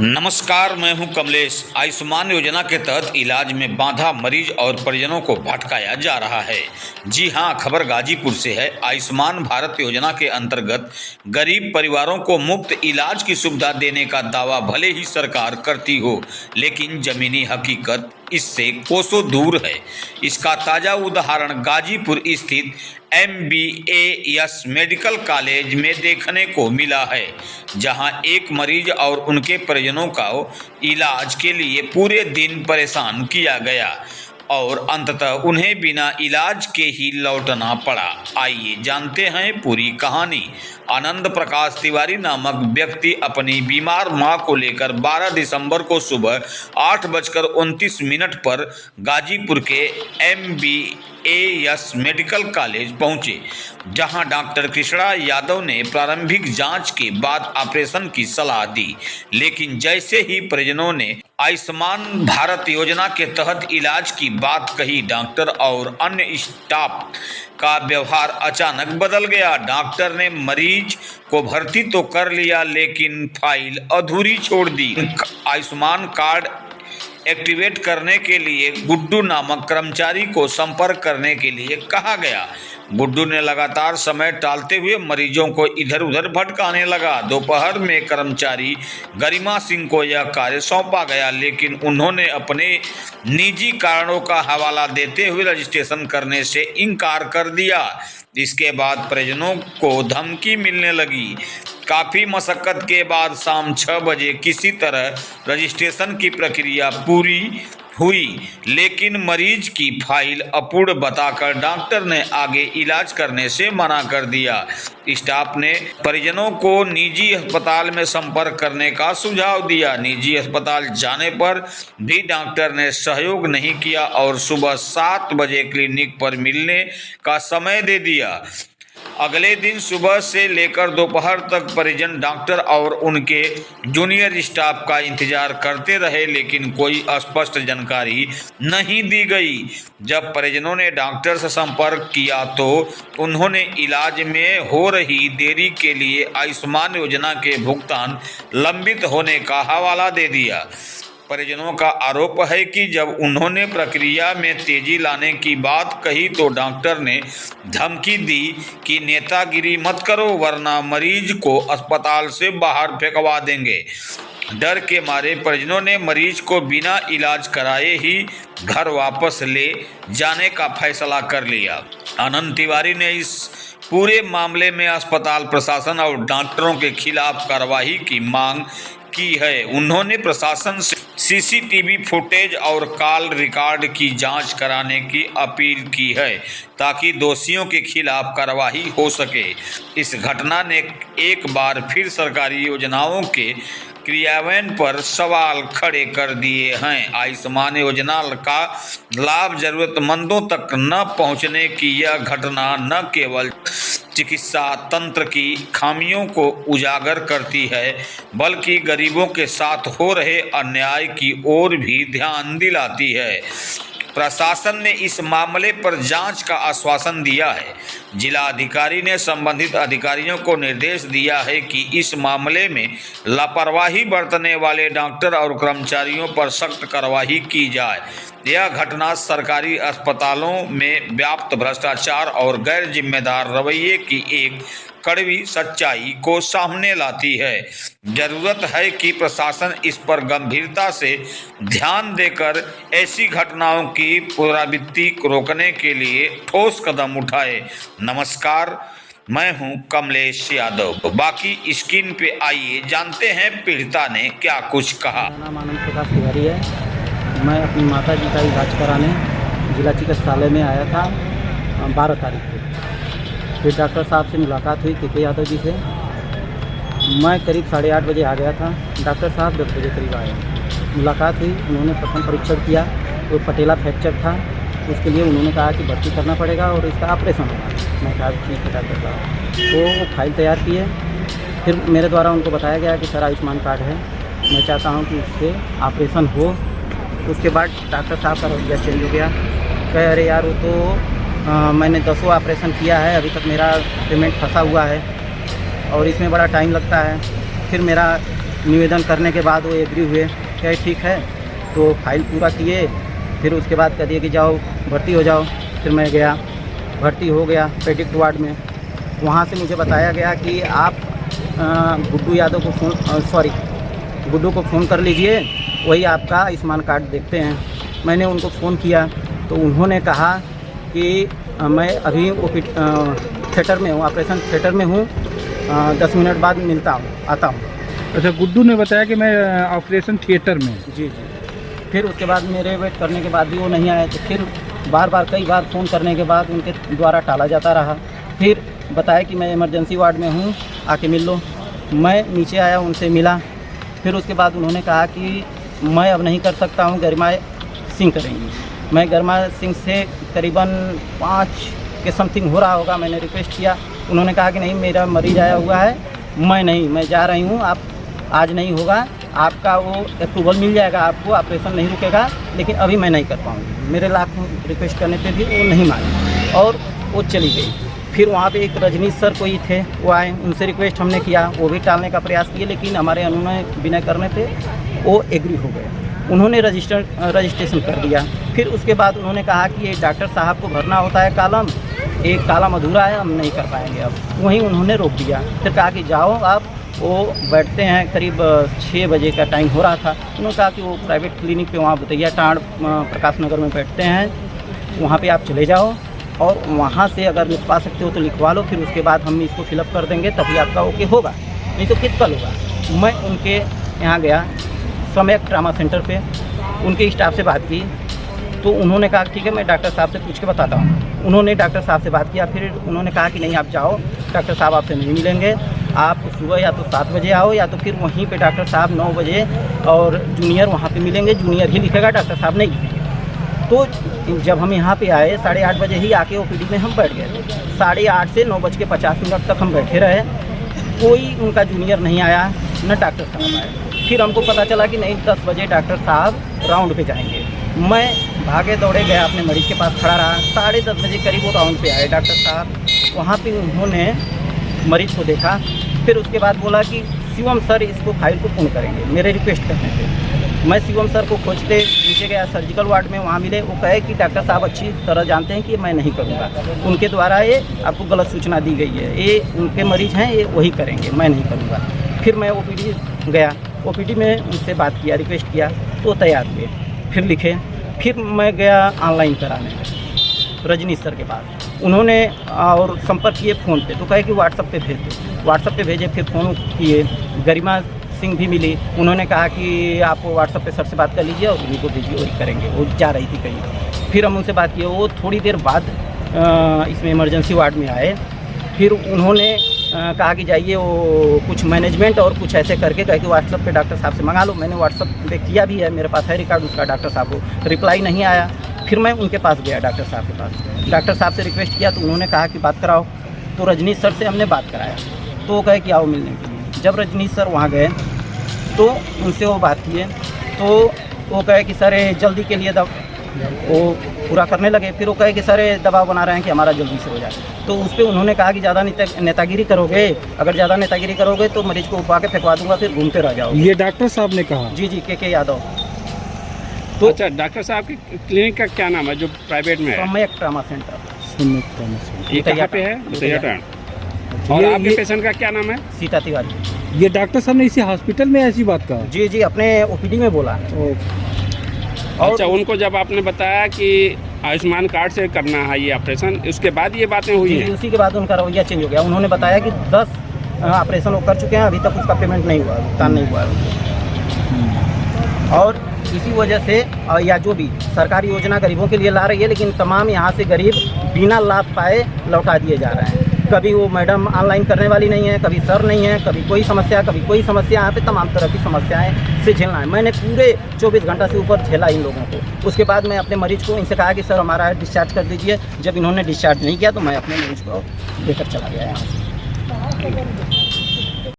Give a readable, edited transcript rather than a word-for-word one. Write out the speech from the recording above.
नमस्कार, मैं हूं कमलेश। आयुष्मान योजना के तहत इलाज में बाधा मरीज और परिजनों को भटकाया जा रहा है। जी हां, खबर गाजीपुर से है। आयुष्मान भारत योजना के अंतर्गत गरीब परिवारों को मुफ्त इलाज की सुविधा देने का दावा भले ही सरकार करती हो, लेकिन जमीनी हकीकत इससे कोसों दूर है। इसका ताज़ा उदाहरण गाजीपुर स्थित MBAS मेडिकल कॉलेज में देखने को मिला है, जहां एक मरीज और उनके परिजनों का इलाज के लिए पूरे दिन परेशान किया गया और अंततः उन्हें बिना इलाज के ही लौटना पड़ा। आइए जानते हैं पूरी कहानी। आनंद प्रकाश तिवारी नामक व्यक्ति अपनी बीमार मां को लेकर 12 दिसंबर को सुबह 8:29 पर गाजीपुर के MBAS मेडिकल कॉलेज पहुंचे, जहां डॉक्टर कृष्णा यादव ने प्रारंभिक जांच के बाद ऑपरेशन की सलाह दी। लेकिन जैसे ही परिजनों ने आयुष्मान भारत योजना के तहत इलाज की बात कही, डॉक्टर और अन्य स्टाफ का व्यवहार अचानक बदल गया। डॉक्टर ने मरीज को भर्ती तो कर लिया, लेकिन फाइल अधूरी छोड़ दी। आयुष्मान कार्ड एक्टिवेट करने के लिए गुड्डू नामक कर्मचारी को संपर्क करने के लिए कहा गया। गुड्डू ने लगातार समय टालते हुए मरीजों को इधर उधर भटकाने लगा। दोपहर में कर्मचारी गरिमा सिंह को यह कार्य सौंपा गया, लेकिन उन्होंने अपने निजी कारणों का हवाला देते हुए रजिस्ट्रेशन करने से इनकार कर दिया। इसके बाद परिजनों को धमकी मिलने लगी। काफ़ी मशक्क़त के बाद शाम 6 बजे किसी तरह रजिस्ट्रेशन की प्रक्रिया पूरी हुई, लेकिन मरीज की फाइल अपूर्ण बताकर डॉक्टर ने आगे इलाज करने से मना कर दिया। स्टाफ ने परिजनों को निजी अस्पताल में संपर्क करने का सुझाव दिया। निजी अस्पताल जाने पर भी डॉक्टर ने सहयोग नहीं किया और सुबह 7 बजे क्लिनिक पर मिलने का समय दे दिया। अगले दिन सुबह से लेकर दोपहर तक परिजन डॉक्टर और उनके जूनियर स्टाफ का इंतजार करते रहे, लेकिन कोई स्पष्ट जानकारी नहीं दी गई। जब परिजनों ने डॉक्टर से संपर्क किया तो उन्होंने इलाज में हो रही देरी के लिए आयुष्मान योजना के भुगतान लंबित होने का हवाला दे दिया। परिजनों का आरोप है कि जब उन्होंने प्रक्रिया में तेजी लाने की बात कही तो डॉक्टर ने धमकी दी कि नेतागिरी मत करो, वरना मरीज को अस्पताल से बाहर फेंकवा देंगे। डर के मारे परिजनों ने मरीज को बिना इलाज कराए ही घर वापस ले जाने का फैसला कर लिया। आनंद तिवारी ने इस पूरे मामले में अस्पताल प्रशासन और डॉक्टरों के खिलाफ कार्रवाई की मांग की है। उन्होंने प्रशासन से CCTV फुटेज और कॉल रिकॉर्ड की जांच कराने की अपील की है, ताकि दोषियों के खिलाफ कार्रवाई हो सके। इस घटना ने एक बार फिर सरकारी योजनाओं के क्रियान्वयन पर सवाल खड़े कर दिए हैं। आयुष्मान योजना का लाभ जरूरतमंदों तक न पहुंचने की यह घटना न केवल चिकित्सा तंत्र की खामियों को उजागर करती है, बल्कि गरीबों के साथ हो रहे अन्याय की ओर भी ध्यान दिलाती है। प्रशासन ने इस मामले पर जांच का आश्वासन दिया है। जिला अधिकारी ने संबंधित अधिकारियों को निर्देश दिया है कि इस मामले में लापरवाही बरतने वाले डॉक्टर और कर्मचारियों पर सख्त कार्रवाई की जाए। यह घटना सरकारी अस्पतालों में व्याप्त भ्रष्टाचार और गैर जिम्मेदार रवैये की एक कड़वी सच्चाई को सामने लाती है। जरूरत है कि प्रशासन इस पर गंभीरता से ध्यान देकर ऐसी घटनाओं की पुनरावृत्ति रोकने के लिए ठोस कदम उठाए। नमस्कार, मैं हूं कमलेश यादव। बाकी स्क्रीन पे आइए जानते हैं पीड़िता ने क्या कुछ कहा। मेरा नाम आनंद प्रकाश तिवारी है। मैं अपनी माता जी का इलाज कराने जिला चिकित्सालय में आया था 12 तारीख को। फिर डॉक्टर साहब से मुलाकात हुई के यादव जी से। मैं करीब 8:30 बजे आ गया था। डॉक्टर साहब 10 बजे करीब आए। मुलाकात हुई, उन्होंने प्रथम परीक्षण किया तो पटेला फ्रैक्चर था। उसके लिए उन्होंने कहा कि भर्ती करना पड़ेगा और इसका ऑपरेशन होगा। मैं कहा ठीक है डॉक्टर साहब। तो वो फाइल तैयार की है। फिर मेरे द्वारा उनको बताया गया कि सर आयुष्मान कार्ड है, मैं चाहता हूँ कि उससे ऑपरेशन हो। उसके बाद डॉक्टर साहब का रवैया चेंज हो गया। कहे अरे यार वो तो मैंने 10 ऑपरेशन किया है, अभी तक मेरा पेमेंट फंसा हुआ है और इसमें बड़ा टाइम लगता है। फिर मेरा निवेदन करने के बाद वो एग्री हुए क्या ठीक है, तो फाइल पूरा किए। फिर उसके बाद कह दिए कि जाओ भर्ती हो जाओ। फिर मैं गया, भर्ती हो गया पेडिक्ट वार्ड में। वहाँ से मुझे बताया गया कि आप गुड्डू यादव को गुड्डू को फ़ोन कर लीजिए, वही आपका आयुष्मान कार्ड देखते हैं। मैंने उनको फ़ोन किया तो उन्होंने कहा कि मैं अभी थिएटर में हूँ, ऑपरेशन थिएटर में हूँ, 10 मिनट बाद आता हूँ। अच्छा, गुड्डू ने बताया कि मैं ऑपरेशन थिएटर में। जी। फिर उसके बाद मेरे वेट करने के बाद भी वो नहीं आए, तो फिर कई बार फ़ोन करने के बाद उनके द्वारा टाला जाता रहा। फिर बताया कि मैं इमरजेंसी वार्ड में हूँ, आके मिल लो। मैं नीचे आया, उनसे मिला। फिर उसके बाद उन्होंने कहा कि मैं अब नहीं कर सकता हूँ, गरिमा सिंह करेंगी। मैं गरिमा सिंह से करीबन 5 के समथिंग हो रहा होगा, मैंने रिक्वेस्ट किया। उन्होंने कहा कि नहीं, मेरा मरीज़ आया हुआ है, मैं जा रही हूँ, आप आज नहीं होगा, आपका वो अप्रूवल मिल जाएगा, आपको ऑपरेशन नहीं रुकेगा, लेकिन अभी मैं नहीं कर पाऊँगी। मेरे लाख रिक्वेस्ट करने पे भी वो नहीं मानी और वो चली गई। फिर वहाँ पे एक रजनीश सर कोई थे, वो आए, उनसे रिक्वेस्ट हमने किया, वो भी टालने का प्रयास किए, लेकिन हमारे अनुनय विनय करने पे वो एग्री हो गए। उन्होंने रजिस्ट्रेशन कर दिया। फिर उसके बाद उन्होंने कहा कि ये डॉक्टर साहब को भरना होता है कालम, एक कालम अधूरा है, हम नहीं कर पाएंगे। अब वहीं उन्होंने रोक दिया। फिर कहा कि जाओ आप, वो बैठते हैं, करीब 6 बजे का टाइम हो रहा था। उन्होंने कहा कि वो प्राइवेट क्लिनिक पे वहाँ बतैया टाँड़ प्रकाश नगर में बैठते हैं, वहाँ पे आप चले जाओ और वहाँ से अगर लिखवा सकते हो तो लिखवा लो, फिर उसके बाद हम इसको फिलअप कर देंगे, तभी आपका ओके होगा, नहीं तो फिर कल होगा। मैं उनके यहाँ गया, समय ट्रामा सेंटर पे, उनके स्टाफ से बात की तो उन्होंने कहा ठीक है, मैं डॉक्टर साहब से पूछ के बताता हूँ। उन्होंने डॉक्टर साहब से बात किया, फिर उन्होंने कहा कि नहीं, आप जाओ, डॉक्टर साहब आपसे नहीं मिलेंगे, आप सुबह या तो 7 बजे आओ, या तो फिर वहीं पे डॉक्टर साहब 9 बजे और जूनियर वहाँ पे मिलेंगे, जूनियर ही लिखेगा, डॉक्टर साहब नहीं लिखेंगे। तो जब हम यहाँ पे आए 8:30 बजे ही आके ओपीडी में हम बैठ गए थे। 8:30 से 9:50 तक हम बैठे रहे, कोई उनका जूनियर नहीं आया, न डॉक्टर साहब आए। फिर हमको पता चला कि नहीं, 10 बजे डॉक्टर साहब राउंड पे जाएंगे। मैं भागे दौड़े गया, अपने मरीज के पास खड़ा रहा। 10:30 बजे करीब वो राउंड पे आए डॉक्टर साहब। वहाँ पे उन्होंने मरीज को देखा, फिर उसके बाद बोला कि शिवम सर इसको फाइल को पूर्ण करेंगे, मेरे रिक्वेस्ट करने पे। मैं शिवम सर को खोजते नीचे गया, सर्जिकल वार्ड में, वहाँ मिले। वो कहे कि डॉक्टर साहब अच्छी तरह जानते हैं कि मैं नहीं करूँगा, उनके द्वारा ये आपको गलत सूचना दी गई है, ये उनके मरीज हैं, ये वही करेंगे, मैं नहीं करूँगा। फिर मैं ओपीडी गया, ओपीडी में उनसे बात किया, रिक्वेस्ट किया, तो तैयार हुए, फिर लिखे। फिर मैं गया ऑनलाइन कराने रजनीश सर के पास, उन्होंने और संपर्क किए फ़ोन पे, तो कहे कि व्हाट्सअप पे भेज दो। व्हाट्सअप पे भेजे, फिर फ़ोन किए, गरिमा सिंह भी मिली, उन्होंने कहा कि आप व्हाट्सअप पे सर से बात कर लीजिए और उनको दीजिए, वही करेंगे। वो जा रही थी कहीं। फिर हम उनसे बात किए, वो थोड़ी देर बाद इसमें इमरजेंसी वार्ड में आए। फिर उन्होंने कहा कि जाइए, वो कुछ मैनेजमेंट और कुछ ऐसे करके कहे कि व्हाट्सअप पे डॉक्टर साहब से मंगा लो। मैंने व्हाट्सअप पे किया भी है, मेरे पास है रिकॉर्ड उसका, डॉक्टर साहब को रिप्लाई नहीं आया। फिर मैं उनके पास गया, डॉक्टर साहब के पास, डॉक्टर साहब से रिक्वेस्ट किया, तो उन्होंने कहा कि बात कराओ। तो रजनीश सर से हमने बात कराया, तो वो कहे कि आओ मिलने के लिए। जब रजनीश सर वहाँ गए तो उनसे वो बात किए, तो वो कहे कि सर जल्दी के लिए वो पूरा करने लगे। फिर वो कहे कि सर दबाव बना रहे हैं कि हमारा जल्दी से हो जाए। तो उस पर उन्होंने कहा कि ज़्यादा नेतागिरी करोगे, अगर ज़्यादा नेतागिरी करोगे तो मरीज को उठवा के फेंकवा दूंगा, फिर घूमते रह जाओ। ये डॉक्टर साहब ने कहा? जी, के यादव। तो अच्छा, डॉक्टर साहब की क्लिनिक का क्या नाम है जो प्राइवेट में है? समय ट्रामा सेंटर। ये कहाँ पे है? बतैया। और आपके पेशेंट का क्या नाम है? सीता तिवारी। ये डॉक्टर साहब ने इसी हॉस्पिटल में ऐसी बात कहा? जी, अपने ओपीडी में बोला। अच्छा, उनको जब आपने बताया कि आयुष्मान कार्ड से करना है ये ऑपरेशन, उसके बाद ये बातें हुई हैं? उसी के बाद उनका रवैया चेंज हो गया। उन्होंने बताया कि 10 ऑपरेशन वो कर चुके हैं, अभी तक उसका पेमेंट नहीं हुआ, भुगतान नहीं हुआ है। और इसी वजह से या जो भी सरकारी योजना गरीबों के लिए ला रही है, लेकिन तमाम यहाँ से गरीब बिना लाभ पाए लौटा दिए जा रहे हैं। कभी वो मैडम ऑनलाइन करने वाली नहीं है, कभी सर नहीं है, कभी कोई समस्या, कभी कोई समस्या। यहाँ पे तमाम तरह की समस्याएं से झेलना है। मैंने पूरे 24 घंटा से ऊपर झेला इन लोगों को। उसके बाद मैं अपने मरीज को इनसे कहा कि सर हमारा डिस्चार्ज कर दीजिए। जब इन्होंने डिस्चार्ज नहीं किया तो मैं अपने मरीज को लेकर चला गया यहाँ से।